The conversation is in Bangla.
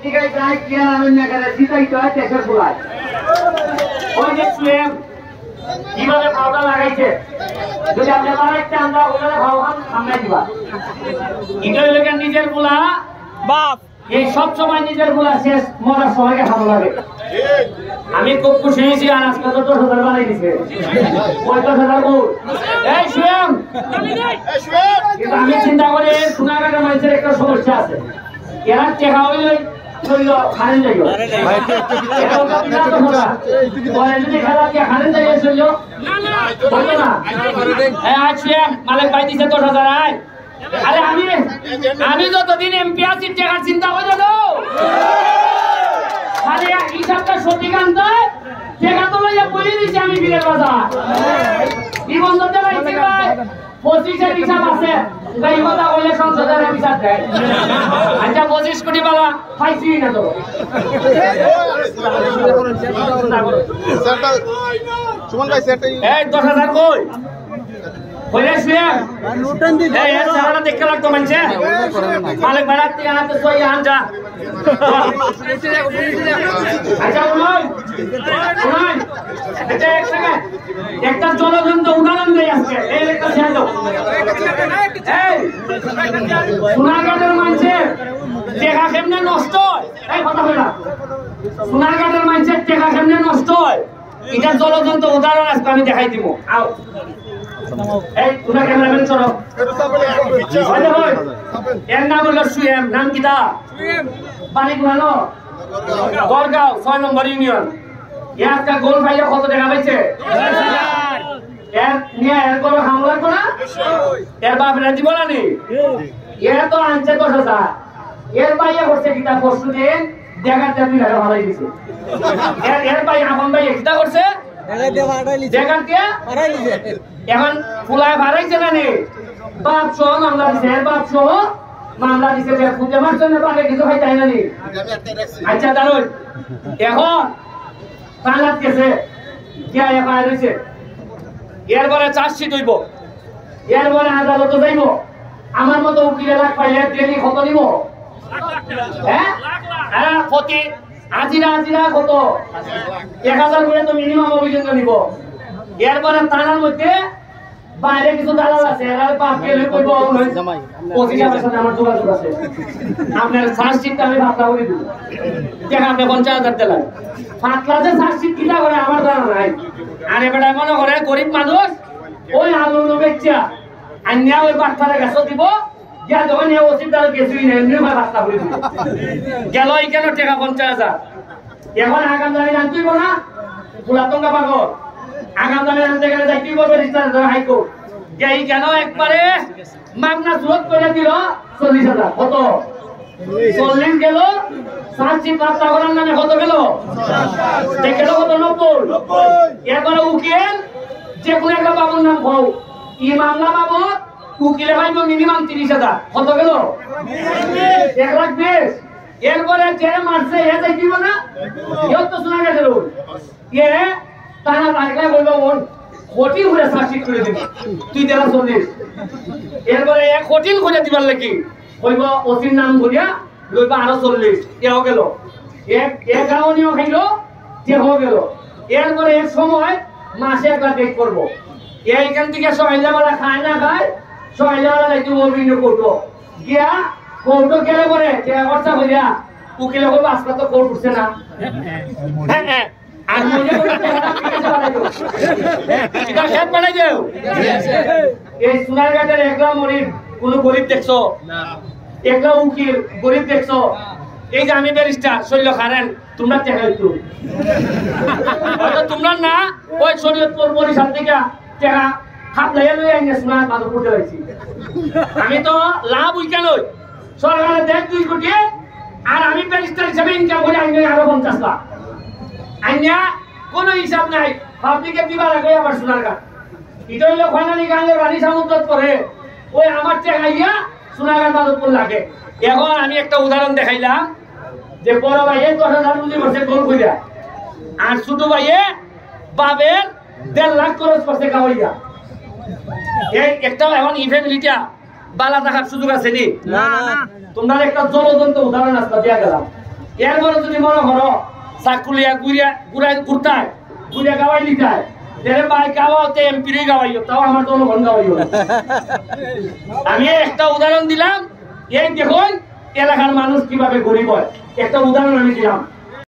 দিকে যায় কি আমি না করে সিটাই তো আছে সব বলাই ওই যে সুয়েম কিভাবে পাউডা লাগাইছে যদি আপনি আরেকটা আমরা ওইভাবে ভাবলাম সামনে দিবা ইন্টার লোকের নিজের বলা বাপ এই সব সময় নিজের বলা শেষ মরার সময়কে ভালো লাগে আমি খুব খুশি হয়েছি আর আজকে তো 10,000 বানাই দিছে 50,000 গুণ এই সুয়েম কিন্তু আমি চিন্তা করি সোনাঘাটের মানুষের একটা সমস্যা আছে এরা টেকা হইলে খানেন যাইও যদি খেলা দিয়ে খানেন যাইয়ে চললো না আজ সুয়েম মালিক পাই দিছে 10,000 আয় আরে আমি যতদিন এমপি আছি টাকার চিন্তা করে দেবো আরে হিসাবটা সঠিক আনতে টাকা তো লইয়া বলে দিছি আমি বিলের বাজার নিবন্ধন দেখাইছি ভাই 25-এর হিসাব আছে এই কথা বললে সংসদের হিসাব দেয় আচ্ছা 25 কোটি বালা পাইছি না তো সুমন ভাই সেট এই 10,000 কই কইলে সুয়েম নোটন দি এই সারাটা দেখতে লাগতো মানছে মালিক বাড়াতে আনতে সই আনজা আচ্ছা বলুন এটা এক সেকেন্ড একটা জলজন্ত উদাহরণ দেই আজকে এই একটা শেয়ার দাও এই সোনারগাঁওয়ের মানুষে টাকা কেমনে নষ্ট হয় এই কথা বলা সোনারগাঁওয়ের মানুষের টাকা কেমনে নষ্ট হয় এটা জলজন্ত উদাহরণ আজকে আমি দেখাই দিব আও এই তোমরা ক্যামেরাম্যান চলো এর নাম হলো সুয়েম নাম কি দা সুয়েম বাড়ি ভালো গড়গাঁও 6 নম্বর ইউনিয়ন একটা গোল ভাইয়া কত টাকা পাইছে 10,000 এর নিয়ে এর কোনো হামলা করো না এর বাপ রাজি বলা নি এর তো আনছে 10,000 এর ভাইয়া করছে কিটা পরশু দিন দেখাতে আপনি ঘরে ভালাই দিছে এর ভাই আপন ভাই কিটা করছে এখন ফুলায় ভাড়াইছে না নি বাপ সহ মামলা দিছে বাপ সহ মামলা দিছে পুজো মার জন্য পারে কিছু হয় তাই না নি আচ্ছা দারুন এখন তালাত গেছে কে এফআইআর হইছে এরপরে চার্জশিট হইব এরপরে আদালতে যাইব আমার মতো উকিলে লাখ পাইলে ডেলি কত নিব হ্যাঁ হ্যাঁ প্রতি আজিরা কত 1,000 করে তো মিনিমাম অভিযোগ নিব এরপরে থানার মধ্যে বাইরে কিছু দালাল আছে এরা বাপ গেলে কইব ওসির সাথে আমার যোগাযোগ আছে আপনার চার্জশিটটা আমি ভাবনা করে দিব টাকা আপনি 50,000 দিলেন পাতলা যে চার্জশিট কিটা করে আমার জানা নাই আর এবারে মনে করে গরিব মানুষ ওই আলু বেচা আন্যা ওই বাটপারে গাছ দিব যা যখন এই ওসির দাল গেছুই না এমনি ভাই ভাবনা করে দিব গেল এইখানে টাকা 50,000 এখন আগাম জানি জানতেইব না পুরাতনকা পাগল আগাম জানি জানতে গেলে যাইতেই বলবে রেজিস্ট্রার হাইকোর্ট যে এই কেন একবারে মামলা জোর করে দিল 40,000 কত 40 গেল চার্জশিট পাতা করার নামে কত গেল গেল কত 90 এরপরে উকিল যে কোনো একটা বাবুর নাম হও ই মামলা বাবু উকিলে পাইব মিনিমাম 30,000 কত গেল 1,20,000 এরপরে যে মারছে এ যাইতিব না ইও তো শোনা গেল এ তারা লাগলে বলবো ওন কঠিন করে চার্জশিট করে দিবি তুই দেলা 40 এরপরে এক কঠিন করে দিবার লাগি কইব ওসির নাম বলিয়া লইবা আরো 40 এও গেল এক গাওনিও খাইলো যে হয়ে গেল এরপরে এক সময় মাসে একটা ডেট করব এইখান থেকে সহায়লামালা খায় না খায় সহায়লামালা যাইতে বলবি না কোর্ট গিয়া কোর্ট গেলে পরে যে অবস্থা হইয়া উকিলে কইব আজকে তো কোর্ট উঠছে না হ্যাঁ আর মনে করে এটা খেত বানাই দেও এই সোনারগাঁওয়ের একলা মরিব কোন গরিব দেখছো না একলা উকিল গরিব দেখছো এই যে আমি ব্যারিস্টার শৈল খারেন তোমরা টাকা একটু হয়তো তোমরা না ওই শরীয়তপুর বরিশাল থেকে টাকা হাতলাইয়া লই আইনে সোনার বাজার করতে হয়েছি আমি তো লাভ উইকা লই সরকারের দেখ 2 কোটি আর আমি ব্যারিস্টার হিসেবে ইনকাম করে আইনে আরো 50 লাখ আইনা কোনো হিসাব নাই পাবলিকে দিবা লাগে আবার সোনারগাঁ এটা হইলো ফাইনালি গাঙ্গে রানী সমুদ্রত করে ওই আমার টাকা ইয়া সোনারগাঁ বাজার লাগে এখন আমি একটা উদাহরণ দেখাইলাম যে বড় ভাইয়ে 10,000 পুঁজি করছে গোল কইরা আর ছোট ভাইয়ে বাবের 1.5 লাখ খরচ করছে কামাইয়া এই একটা এখন ই ফ্যামিলিটা বালা থাকার সুযোগ আছে নি না না তোমরা একটা জলজন্ত উদাহরণ আসলে দিয়া গেলাম এরপরে যদি মনে করো চাকুলিয়া ঘুরাই ঘুরতায় ঘুরে গাওয়াই দিতায় তেরে ভাই গাওয়াতে এমপিরই গাওয়াইও তাও আমার জনগণ গাওয়াইও আমি একটা উদাহরণ দিলাম এই দেখুন এলাকার মানুষ কিভাবে গরিব হয় একটা উদাহরণ আমি দিলাম